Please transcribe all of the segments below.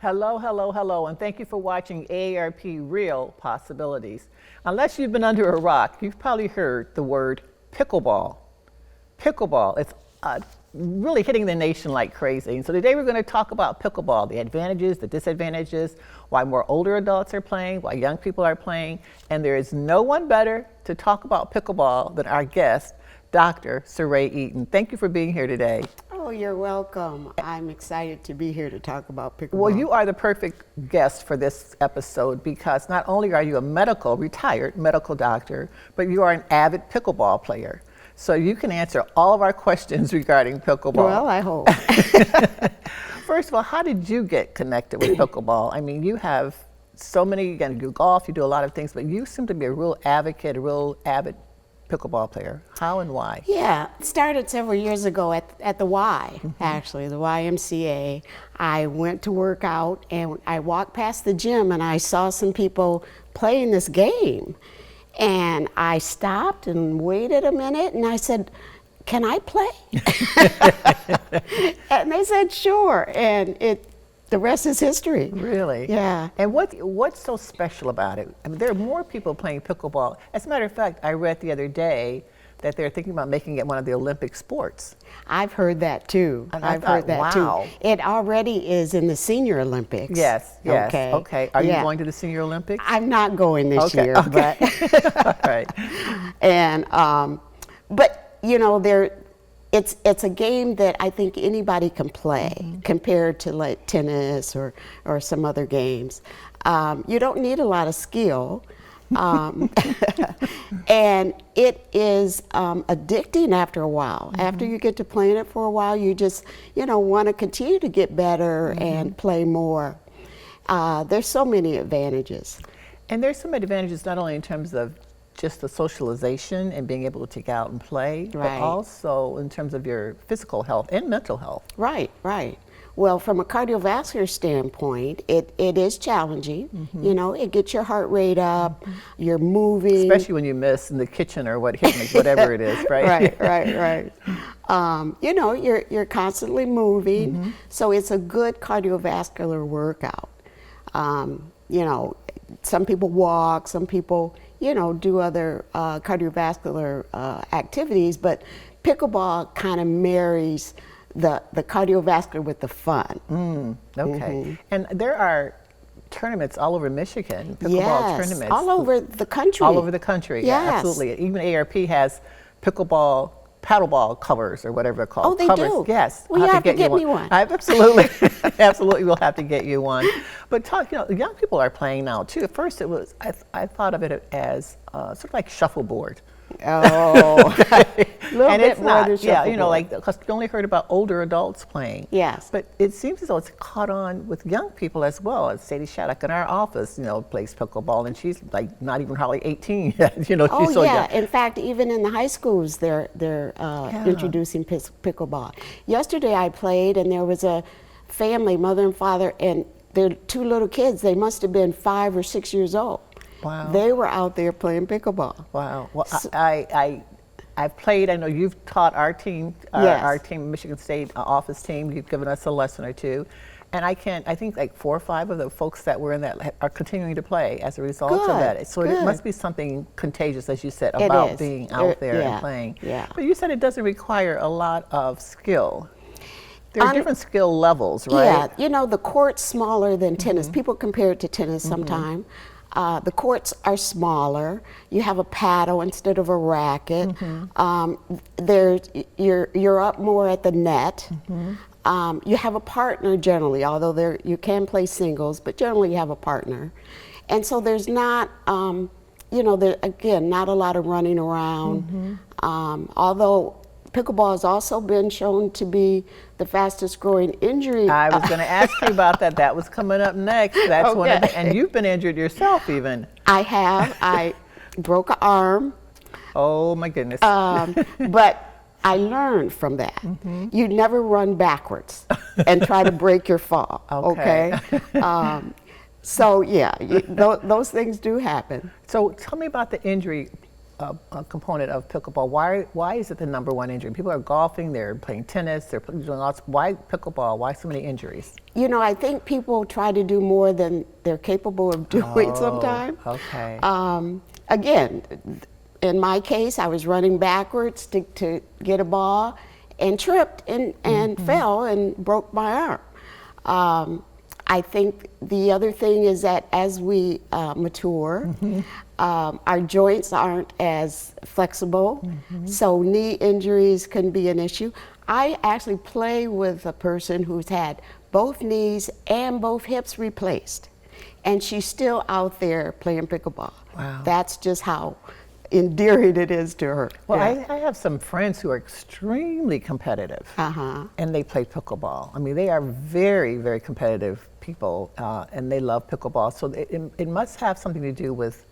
Hello, hello, hello, and thank you for watching AARP Real Possibilities. Unless you've been under a rock, you've probably heard the word pickleball. Pickleball, it's really hitting the nation like crazy. And so today we're going to talk about pickleball, the advantages, the disadvantages, why more older adults are playing, why young people are playing, and there is no one better to talk about pickleball than our guest, Dr. Surae Eaton. Thank you for being here today. Oh, you're welcome. I'm excited to be here to talk about pickleball. Well, you are the perfect guest for this episode because not only are you a retired medical doctor, but you are an avid pickleball player. So you can answer all of our questions regarding pickleball. Well, I hope. First of all, how did you get connected with pickleball? I mean, you have so many, you do golf, you do a lot of things, but you seem to be a real advocate, a real avid pickleball player. How and why? Yeah, it started several years ago at the Y, actually, the YMCA. I went to work out and I walked past the gym and I saw some people playing this game. And I stopped and waited a minute and I said, "Can I play?" And they said, "Sure." And the rest is history. Really? Yeah. And what's so special about it? I mean, there are more people playing pickleball. As a matter of fact, I read the other day that they're thinking about making it one of the Olympic sports. I've heard that too. And I've I thought, heard that wow. too. It already is in the Senior Olympics. Yes. Okay. Are you going to the Senior Olympics? I'm not going this year, but all right. And but you know, it's a game that I think anybody can play compared to like tennis or some other games. You don't need a lot of skill. And it is addicting after a while. After you get to playing it for a while, you just, want to continue to get better and play more. There's so many advantages. And there's some advantages not only in terms of just the socialization and being able to get out and play, but also in terms of your physical health and mental health. Right. Well, from a cardiovascular standpoint, it is challenging. It gets your heart rate up, you're moving. Especially when you miss in the kitchen or whatever it is, right? Right. You're constantly moving, so it's a good cardiovascular workout. Some people walk, some people, do other cardiovascular activities, but pickleball kind of marries the cardiovascular with the fun. Okay. And there are tournaments all over Michigan, pickleball tournaments. All over the country. All over the country, yeah, absolutely. Even ARP has pickleball, paddleball covers or whatever they're called. Oh, they covers. do? Yes. Well, you have to get me one. Absolutely. Absolutely, we'll have to get you one. But young people are playing now too. At first it was, I thought of it as sort of like shuffleboard. Oh, and it's not, because you only heard about older adults playing. Yes. But it seems as though it's caught on with young people as well. As Sadie Shattuck in our office, plays pickleball, and she's like not even hardly 18 yet. She's so young. In fact, even in the high schools, they're introducing pickleball. Yesterday I played, and there was a family, mother and father, and their two little kids. They must have been 5 or 6 years old. Wow. They were out there playing pickleball. Wow. Well, I've played, I know you've taught our team, our team, Michigan State office team, you've given us a lesson or two. And I think like 4 or 5 of the folks that were in that are continuing to play as a result of that. So it must be something contagious, as you said, about being out there and playing. Yeah. But you said it doesn't require a lot of skill. There are different skill levels, right? Yeah, the court's smaller than tennis. People compare it to tennis sometimes. The courts are smaller. You have a paddle instead of a racket. You're up more at the net. You have a partner generally, although you can play singles, but generally you have a partner. And so there's not, not a lot of running around. Although pickleball has also been shown to be the fastest growing injury. I was going to ask you about that. That was coming up next. That's one of and you've been injured yourself even. I have. I broke an arm. Oh my goodness. But I learned from that. You never run backwards and try to break your fall. Okay. So yeah, those things do happen. So tell me about the injury. a component of pickleball. Why is it the number one injury? People are golfing, they're playing tennis, they're doing lots. Why pickleball? Why so many injuries? You know, I think people try to do more than they're capable of doing sometimes. Okay. Again, in my case, I was running backwards to get a ball and tripped and fell and broke my arm. I think the other thing is that as we mature, our joints aren't as flexible, so knee injuries can be an issue. I actually play with a person who's had both knees and both hips replaced, and she's still out there playing pickleball. Wow. That's just how endearing it is to her. Well, Yeah. I have some friends who are extremely competitive, and they play pickleball. I mean, they are very, very competitive people, and they love pickleball. So it must have something to do with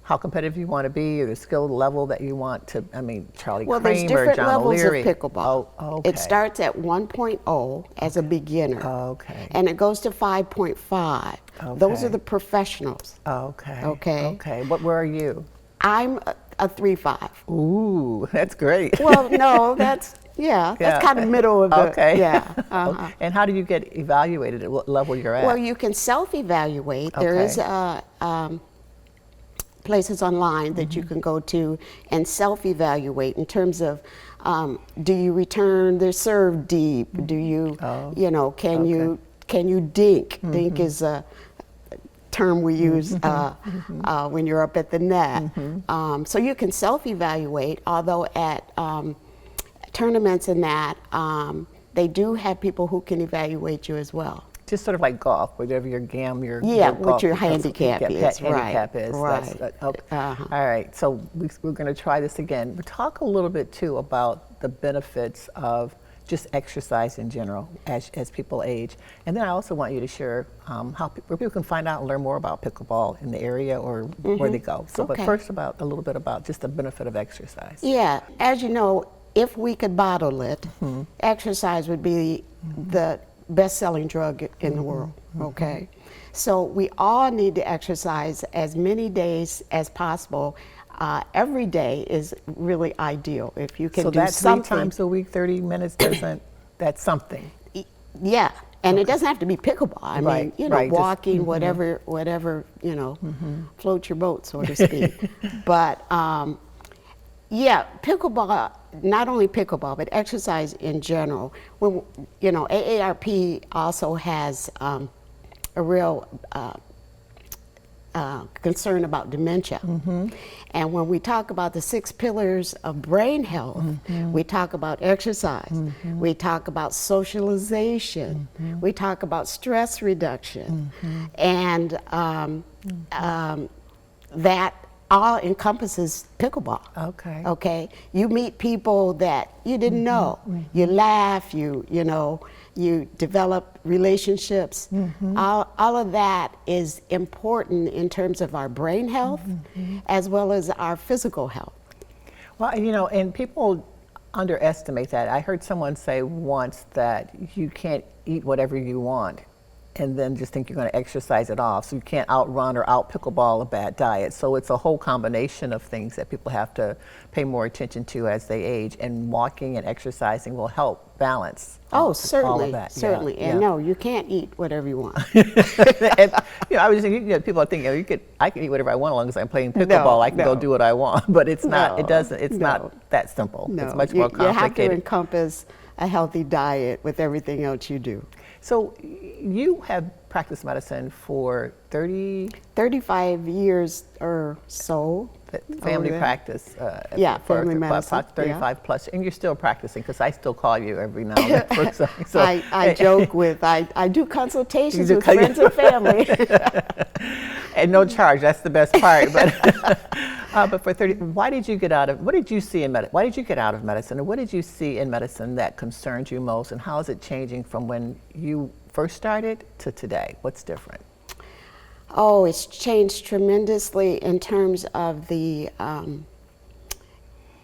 how competitive you want to be, or the skill level that you want to. I mean, Charlie Well, there's Kramer, different John levels O'Leary. of pickleball. Oh, okay. It starts at 1.0 as a beginner. Okay. And it goes to 5.5. Those are Okay. the professionals. Okay. Okay. Okay. Where are you? I'm a 3.5. Ooh, that's great. Well, no, that's kind of middle of the, Okay. yeah. And how do you get evaluated at what level you're at? Well, you can self-evaluate. There Okay. is places online that you can go to and self-evaluate in terms of do you return the serve deep? Do you, you know, can you dink? Dink is a term we use when you're up at the net. So you can self-evaluate, although at tournaments and that, they do have people who can evaluate you as well. Just sort of like golf, whatever your GAM, your what golf, your handicap is, handicap right? is. Right. Okay. All right. So we're going to try this again. But talk a little bit too about the benefits of just exercise in general as people age, and then I also want you to share where people can find out and learn more about pickleball in the area or where they go. So, but first, a little bit about just the benefit of exercise. Yeah, as you know, if we could bottle it, exercise would be the best-selling drug in the world, okay? So we all need to exercise as many days as possible. Every day is really ideal. If you can So do that's something. 3 times a week, 30 minutes that's something. Yeah, and it doesn't have to be pickleball. I mean, you know, right, just- walking, whatever, you know, float your boat, so to speak. But yeah, pickleball, not only pickleball, but exercise in general. When, you know, AARP also has a real concern about dementia. And when we talk about the 6 pillars of brain health, we talk about exercise, we talk about socialization, we talk about stress reduction, and that all encompasses pickleball. Okay. Okay, you meet people that you didn't know. You laugh. You know. You develop relationships. All of that is important in terms of our brain health as well as our physical health. Well, you know, and people underestimate that. I heard someone say once that you can't eat whatever you want and then just think you're going to exercise it off. So you can't outrun or out pickleball a bad diet. So it's a whole combination of things that people have to pay more attention to as they age. And walking and exercising will help balance Oh, all certainly, of that. certainly. Yeah, And yeah. no, you can't eat whatever you want. And, you know, I was just thinking, you know, people are thinking, I can eat whatever I want as long as I'm playing pickleball. I can go no. do what I want. But it's not. No, It doesn't. It's no. not that simple. No, It's much more you have to complicated. encompass a healthy diet with everything else you do. So you have practiced medicine for 35 years or so. family yeah. practice. Yeah, for family medicine, about 35 plus, and you're still practicing because I still call you every now and then for something. So I joke with, I do consultations You do with friends and family. and no charge. That's the best part. But for 30, why did you get out of? What did you see in medicine? Why did you get out of medicine, and what did you see in medicine that concerned you most, and how is it changing from when you first started to today? What's different? Oh, it's changed tremendously in terms of the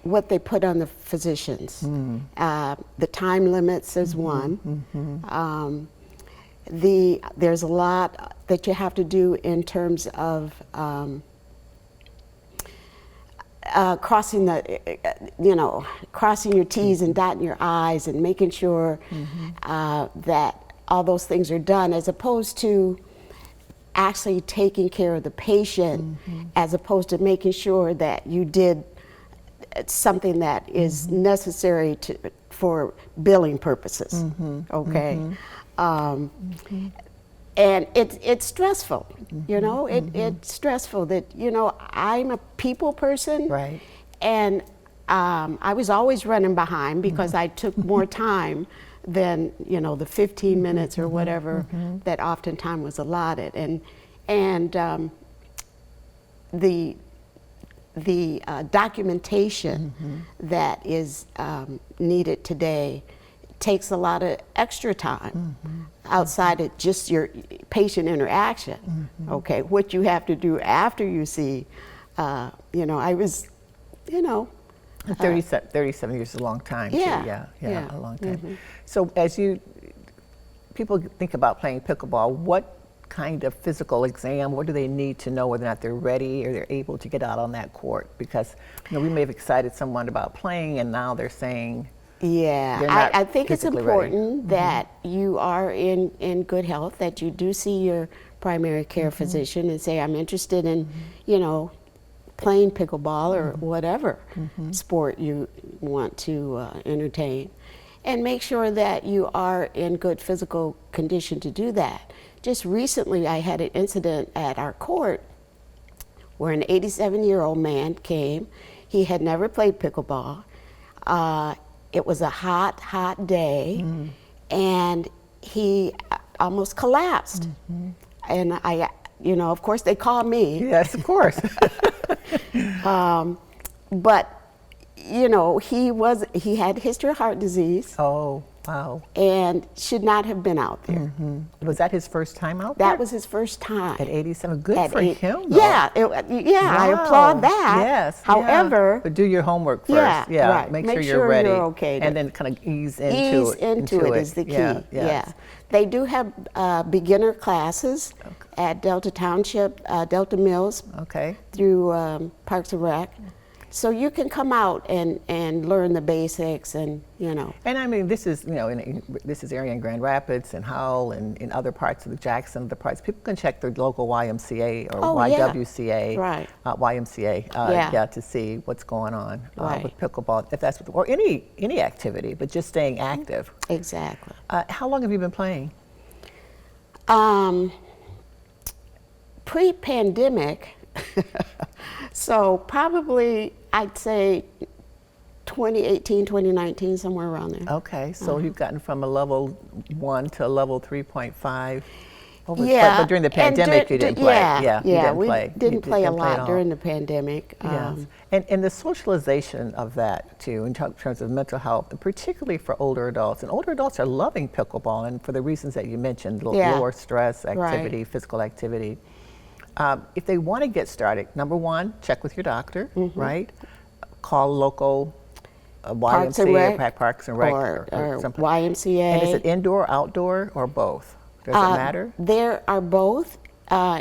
what they put on the physicians. The time limits is one. There's a lot that you have to do in terms of crossing crossing your T's and dotting your I's and making sure that all those things are done, as opposed to actually taking care of the patient, as opposed to making sure that you did something that is necessary for billing purposes. Okay. And it's stressful, it's stressful that, I'm a people person. Right. And I was always running behind because I took more time than, the 15 minutes or whatever that oftentimes was allotted. And the documentation that is needed today takes a lot of extra time outside of just your patient interaction. Okay, what you have to do after you see, I was, 37 years is a long time. Yeah, too. Yeah, a long time. So as people think about playing pickleball, what kind of physical exam, what do they need to know whether or not they're ready or they're able to get out on that court? Because we may have excited someone about playing and now they're saying, I think it's important ready. that you are in good health, that you do see your primary care physician and say, I'm interested in, playing pickleball or whatever sport you want to entertain. And make sure that you are in good physical condition to do that. Just recently, I had an incident at our court where an 87-year-old man came. He had never played pickleball. It was a hot, hot day, and he almost collapsed. And I, of course, they called me. Yes, of course. But, he had history of heart disease. Oh, wow. And should not have been out there. Was that his first time out there? That was his first time. At 87, good for him, though. Yeah, I applaud that. Yes. However, but do your homework first. Right. Make sure you're ready. You're okay. And then kind of ease into it. Ease into it is the key. Yeah. They do have beginner classes at Delta Township, Delta Mills, through Parks and Rec. So you can come out and learn the basics and. And I mean, this is, this is area in Grand Rapids and Howell and in other parts of the Jackson, other parts. People can check their local YMCA or YWCA, YMCA, to see what's going on with pickleball, if that's or any activity, but just staying active. Exactly. How long have you been playing? Pre-pandemic, so probably I'd say 2018, 2019, somewhere around there. Okay, so you've gotten from a level 1 to a level 3.5. But during the pandemic, you didn't play. We didn't play a lot during the pandemic. Yes. And the socialization of that too, in terms of mental health, and particularly for older adults. And older adults are loving pickleball, and for the reasons that you mentioned, lower stress activity, physical activity. If they want to get started, number one, check with your doctor, right? Call local YMCA, Parks and Rec, or something. YMCA. And is it indoor, outdoor, or both? Does it matter? There are both.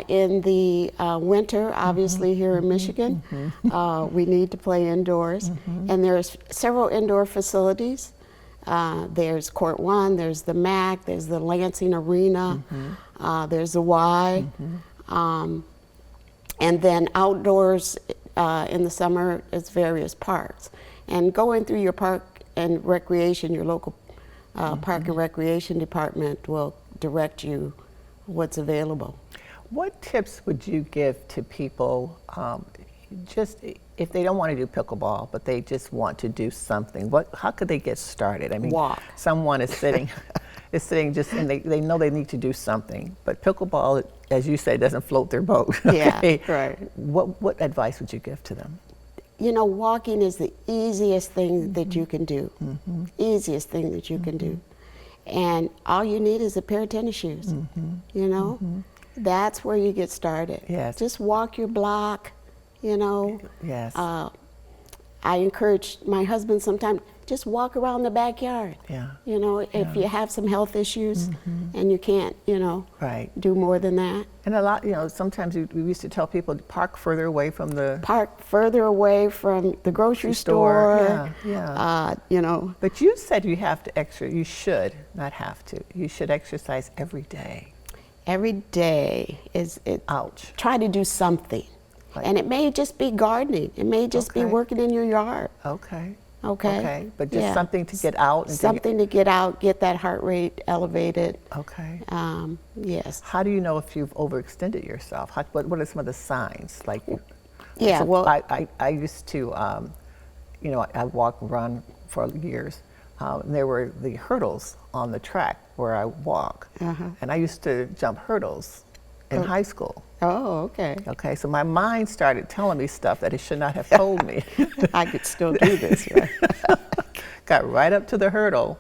In the winter, obviously here in Michigan, we need to play indoors. And there's several indoor facilities. There's Court 1, there's the MAC, there's the Lansing Arena, there's the Y. And then outdoors in the summer, it's various parks. And going through your park and recreation, your local park and recreation department will direct you what's available. What tips would you give to people, just if they don't want to do pickleball, but they just want to do something? How could they get started? I mean, walk. Someone is sitting, just, and they know they need to do something, but pickleball, as you say, doesn't float their boat. Okay? Yeah, right. What advice would you give to them? Walking is the easiest thing that you can do. Easiest thing that you can do. And all you need is a pair of tennis shoes, That's where you get started. Yes. Just walk your block, Yes. I encourage my husband sometimes, just walk around the backyard. Yeah. You know, if you have some health issues and you can't, you know, Right. do more than that. And a lot, you know, sometimes we used to tell people to park further away from the Park further away from the grocery store. Yeah. You know. But you said you have to you should, not have to, you should exercise every day. Every day is it. Ouch. Try to do something. Like- And it may just be gardening. It may just be Okay. working in your yard. Okay. Okay. Okay. But just Yeah. something to get out and Something to get out, get that heart rate elevated. Okay. Yes. How do you know if you've overextended yourself? What are some of the signs? Like, Yeah, so well- I used to, you know, I walked and run for years. And there were the hurdles on the track where I walk. And I used to jump hurdles in high school. Oh, okay. Okay, so my mind started telling me stuff that it should not have told me. I could still do this, right? Got right up to the hurdle.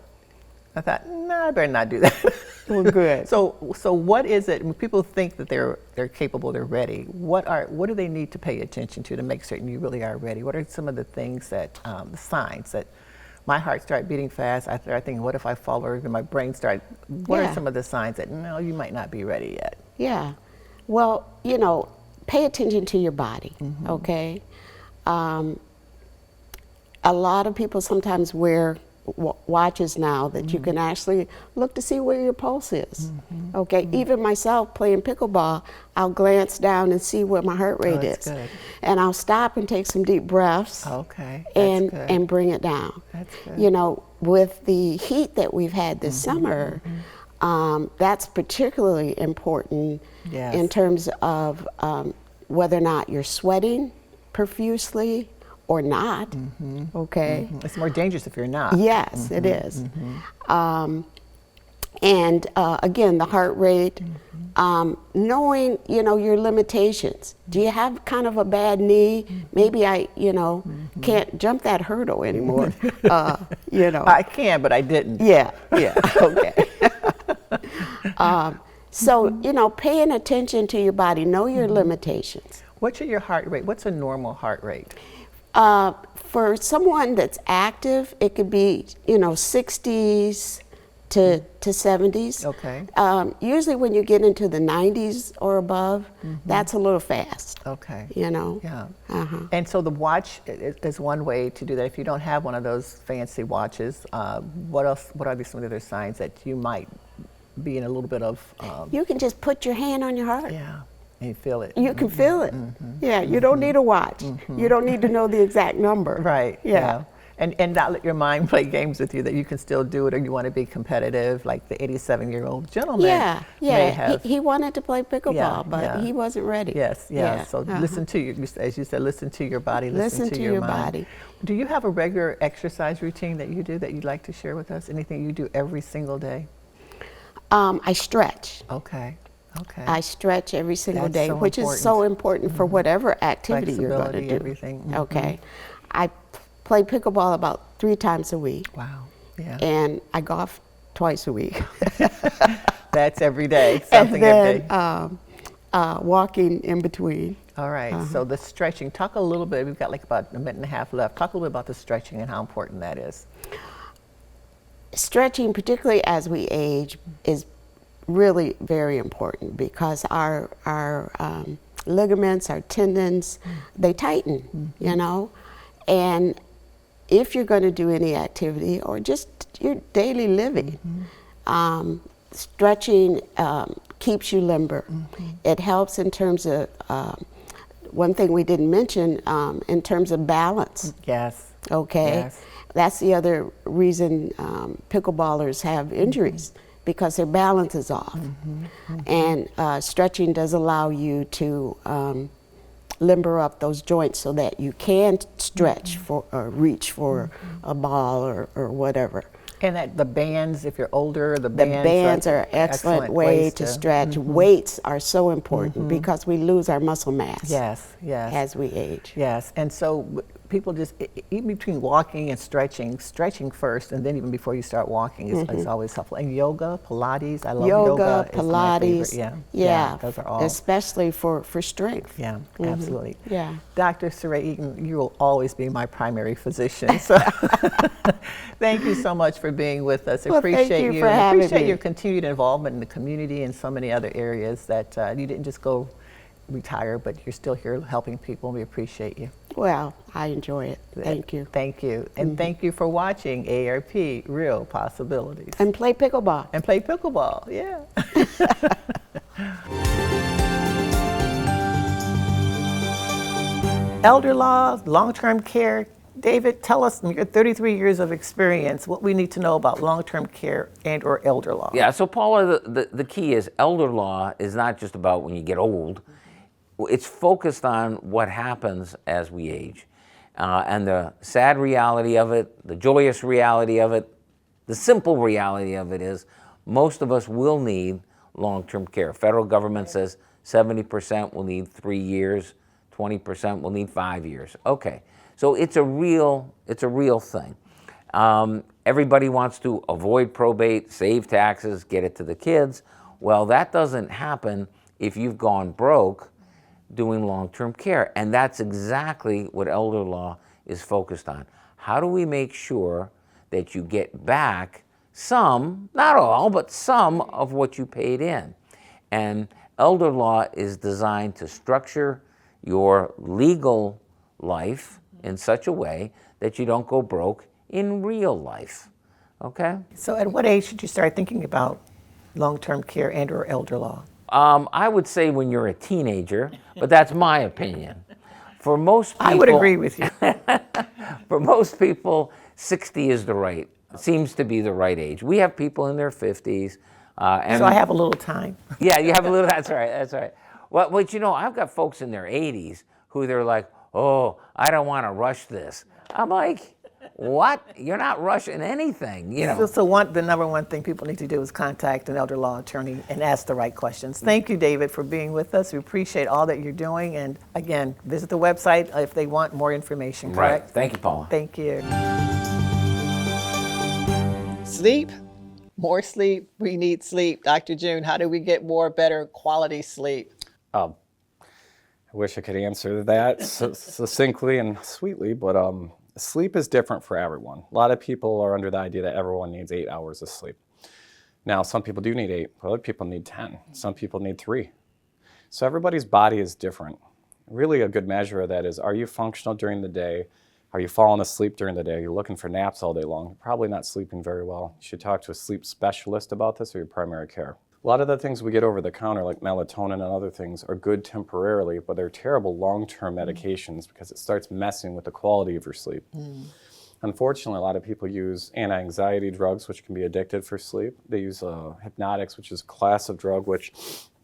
I thought, nah, I better not do that. Well, good. So what is it when people think that they're capable, they're ready? What do they need to pay attention to make certain you really are ready? What are some of the things that the signs that my heart started beating fast? I started thinking, what if I fall over? And my brain started. What are Yeah. some of the signs that no, you might not be ready yet? Yeah. Well, you know, pay attention to your body, okay? A lot of people sometimes wear watches now that you can actually look to see where your pulse is. Okay, even myself playing pickleball, I'll glance down and see where my heart rate that's is. good. And I'll stop and take some deep breaths. Okay, that's and good. and bring it down. That's good. You know, with the heat that we've had this summer, that's particularly important Yes. in terms of whether or not you're sweating profusely or not. Okay. It's more dangerous if you're not. Yes, it is. And again, the heart rate, knowing, you know, your limitations. Do you have kind of a bad knee? Maybe I, you know, can't jump that hurdle anymore. You know. I can, but I didn't. Yeah, okay. So, you know, paying attention to your body, know your limitations. What's your heart rate? What's a normal heart rate? For someone that's active, it could be, you know, 60s to 70s. Okay. Usually when you get into the 90s or above, that's a little fast. Okay. You know? Yeah. And so the watch is one way to do that. If you don't have one of those fancy watches, what else? What are some of the other signs that you might be in a little bit of? You can just put your hand on your heart. Yeah. And you feel it. You can feel it. Yeah, you don't need a watch. You don't need to know the exact number. Right. Yeah. And not let your mind play games with you that you can still do it or you want to be competitive, like the 87-year-old gentleman Yeah, may yeah. have. He wanted to play pickleball, Yeah, but yeah. he wasn't ready. Yes, Yeah, So listen to you, as you said, listen to your body, listen to your mind. body. Do you have a regular exercise routine that you do that you'd like to share with us? Anything you do every single day? I stretch. Okay. Okay. I stretch every single That's day, so which is so important for whatever activity you're going to Flexibility, do. everything. Okay. I play pickleball about 3 times a week, Wow. Yeah. and I golf twice a week. That's every day. And Something every day. then walking in between. All right. So the stretching. Talk a little bit. We've got like about a minute and a half left. Talk a little bit about the stretching and how important that is. Stretching, particularly as we age, is really very important because our ligaments, our tendons, they tighten, you know, and if you're going to do any activity or just your daily living, stretching keeps you limber. It helps in terms of one thing we didn't mention, in terms of balance. Yes. Okay, Yes. that's the other reason pickleballers have injuries, because their balance is off. And stretching does allow you to limber up those joints so that you can stretch for or reach for a ball or whatever. And that the bands, if you're older, the The bands, bands are an excellent way ways to stretch. Weights are so important because we lose our muscle mass Yes, yes. as we age. Yes, and so people just, even between walking and stretching first, and then even before you start walking is always helpful. And yoga, Pilates, I love yoga. It's my favorite. Pilates. Yeah, those are all. Especially for strength. Yeah, absolutely. Yeah. Dr. Surae Eaton, you will always be my primary physician. So thank you so much for being with us. Well, Appreciate thank you for and having appreciate me. your continued involvement in the community and so many other areas that you didn't just go retire, but you're still here helping people. We appreciate you. Well, I enjoy it. Thank you. Thank you. And thank you for watching ARP Real Possibilities. And play pickleball. And play pickleball, yeah. Elder law, long-term care. David, tell us, in your 33 years of experience, what we need to know about long-term care and or elder law. Yeah, so Paula, the key is elder law is not just about when you get old. It's focused on what happens as we age. And the sad reality of it, the joyous reality of it, the simple reality of it is most of us will need long-term care. Federal government says 70% will need 3 years, 20% will need 5 years. Okay, so it's a real thing. Everybody wants to avoid probate, save taxes, get it to the kids. Well, that doesn't happen if you've gone broke doing long-term care. And that's exactly what elder law is focused on. How do we make sure that you get back some, not all, but some of what you paid in? And elder law is designed to structure your legal life in such a way that you don't go broke in real life, okay? So at what age should you start thinking about long-term care and or elder law? I would say when you're a teenager, but that's my opinion. For most people, I would agree with you. For most people, 60 is seems to be the right age. We have people in their 50s. And So I have a little time. yeah, you have a little, that's right. Well, but you know, I've got folks in their 80s who they're like, oh, I don't want to rush this. I'm like, what? You're not rushing anything, you know. So the number one thing people need to do is contact an elder law attorney and ask the right questions. Thank you, David, for being with us. We appreciate all that you're doing. And again, visit the website if they want more information, correct? Right. Thank you, Paula. Thank you. Sleep, more sleep. We need sleep. Dr. June, how do we get more, better quality sleep? I wish I could answer that succinctly and sweetly, but sleep is different for everyone. A lot of people are under the idea that everyone needs 8 hours of sleep. Now, some people do need 8, but other people need 10. Some people need 3. So everybody's body is different. Really a good measure of that is, are you functional during the day? Are you falling asleep during the day? You're looking for naps all day long. You're probably not sleeping very well. You should talk to a sleep specialist about this or your primary care. A lot of the things we get over the counter, like melatonin and other things, are good temporarily, but they're terrible long-term medications because it starts messing with the quality of your sleep. Unfortunately, a lot of people use anti-anxiety drugs, which can be addictive for sleep. They use hypnotics, which is a class of drug which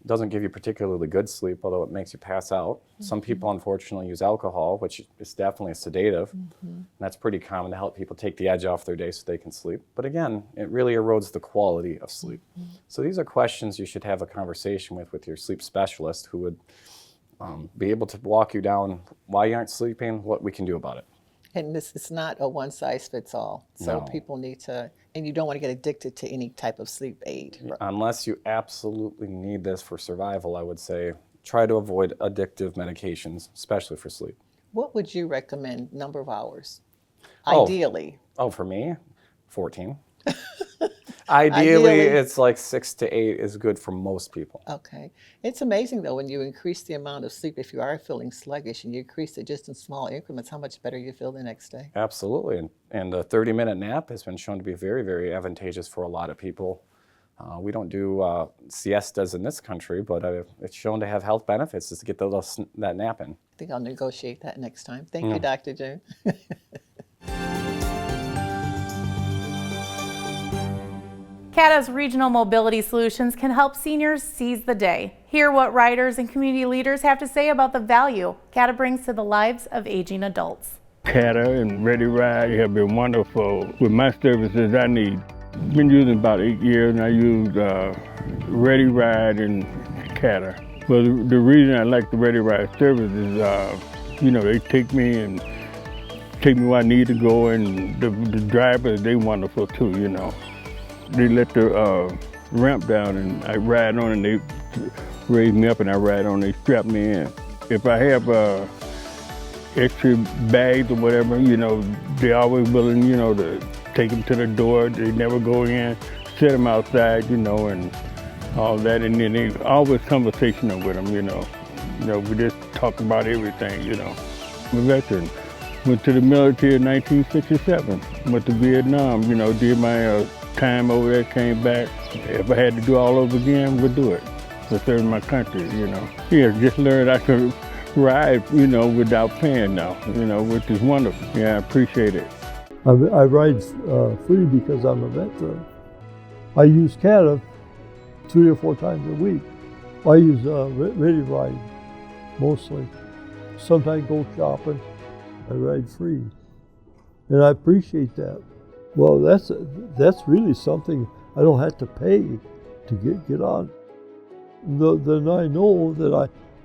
doesn't give you particularly good sleep, although it makes you pass out. Some people, unfortunately, use alcohol, which is definitely a sedative. And that's pretty common to help people take the edge off their day so they can sleep. But again, it really erodes the quality of sleep. So these are questions you should have a conversation with your sleep specialist, who would be able to walk you down why you aren't sleeping, what we can do about it. And it's not a one size fits all. So No. people need to, and you don't want to get addicted to any type of sleep aid. Unless you absolutely need this for survival, I would say try to avoid addictive medications, especially for sleep. What would you recommend number of hours? Oh. Ideally. Oh, for me, 14. Ideally, it's like 6 to 8 is good for most people. Okay. It's amazing, though, when you increase the amount of sleep, if you are feeling sluggish and you increase it just in small increments, how much better you feel the next day. Absolutely. And a 30-minute nap has been shown to be very, very advantageous for a lot of people. We don't do siestas in this country, but it's shown to have health benefits just to get that nap in. I think I'll negotiate that next time. Thank you, Dr. June. CATA's regional mobility solutions can help seniors seize the day. Hear what riders and community leaders have to say about the value CATA brings to the lives of aging adults. CATA and Ready Ride have been wonderful with my services I need. Been using about 8 years, and I use Ready Ride and CATA. Well, the reason I like the Ready Ride service is, they take me and take me where I need to go, and the drivers, they wonderful too, you know. They let the ramp down and I ride on, and they raise me up and I ride on, they strap me in. If I have extra bags or whatever, you know, they're always willing, you know, to take them to the door. They never go in, set them outside, you know, and all that. And then they always conversational with them, you know. You know, we just talk about everything, you know. I'm a veteran. Went to the military in 1967. Went to Vietnam, you know, did my time over there, came back. If I had to do all over again, would do it. For serving my country, you know. Yeah, just learned I could ride, you know, without paying now, you know, which is wonderful. Yeah, I appreciate it. I ride free because I'm a veteran. I use CATA 3 or 4 times a week. I use Ready Ride mostly. Sometimes go shopping. I ride free, and I appreciate that. Well, that's really something I don't have to pay to get on. Then I know that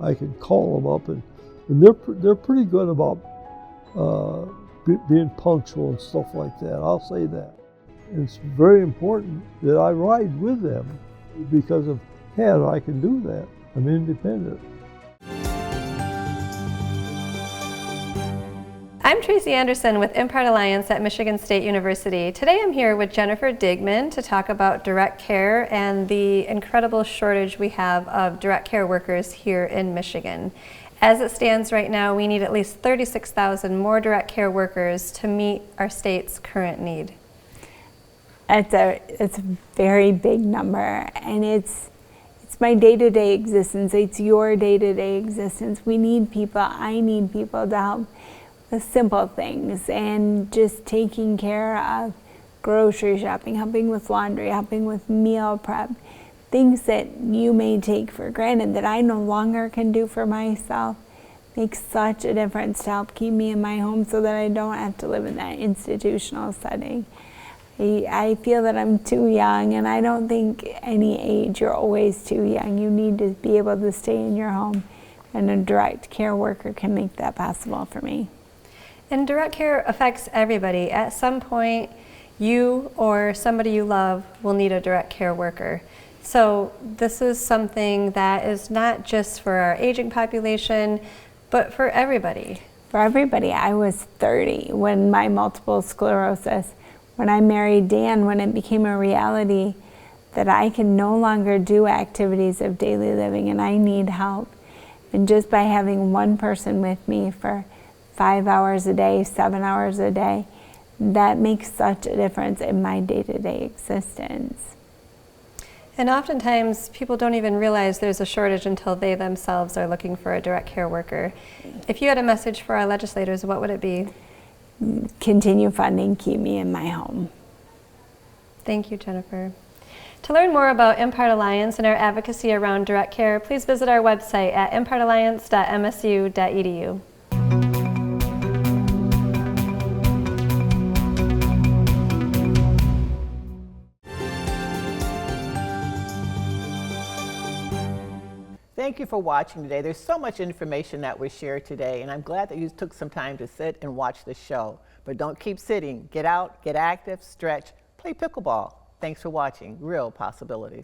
I can call them up, and they're pretty good about being punctual and stuff like that. I'll say that. It's very important that I ride with them because of CATA. I can do that. I'm independent. I'm Tracy Anderson with Impart Alliance at Michigan State University. Today I'm here with Jennifer Digman to talk about direct care and the incredible shortage we have of direct care workers here in Michigan. As it stands right now, we need at least 36,000 more direct care workers to meet our state's current need. It's a very big number, and it's my day-to-day existence. It's your day-to-day existence. We need people. I need people to help with simple things and just taking care of grocery shopping, helping with laundry, helping with meal prep, things that you may take for granted that I no longer can do for myself. Makes such a difference to help keep me in my home so that I don't have to live in that institutional setting. I feel that I'm too young, and I don't think any age you're always too young. You need to be able to stay in your home, and a direct care worker can make that possible for me. And direct care affects everybody. At some point, you or somebody you love will need a direct care worker. So this is something that is not just for our aging population, but for everybody. For everybody. I was 30 when my multiple sclerosis, when I married Dan, when it became a reality that I can no longer do activities of daily living and I need help. And just by having one person with me for 5 hours a day, 7 hours a day, that makes such a difference in my day-to-day existence. And oftentimes people don't even realize there's a shortage until they themselves are looking for a direct care worker. If you had a message for our legislators, what would it be? Continue funding, keep me in my home. Thank you, Jennifer. To learn more about Impart Alliance and our advocacy around direct care, please visit our website at impartalliance.msu.edu. Thank you for watching today. There's so much information that was shared today, and I'm glad that you took some time to sit and watch the show. But don't keep sitting. Get out, get active, stretch, play pickleball. Thanks for watching Real Possibilities.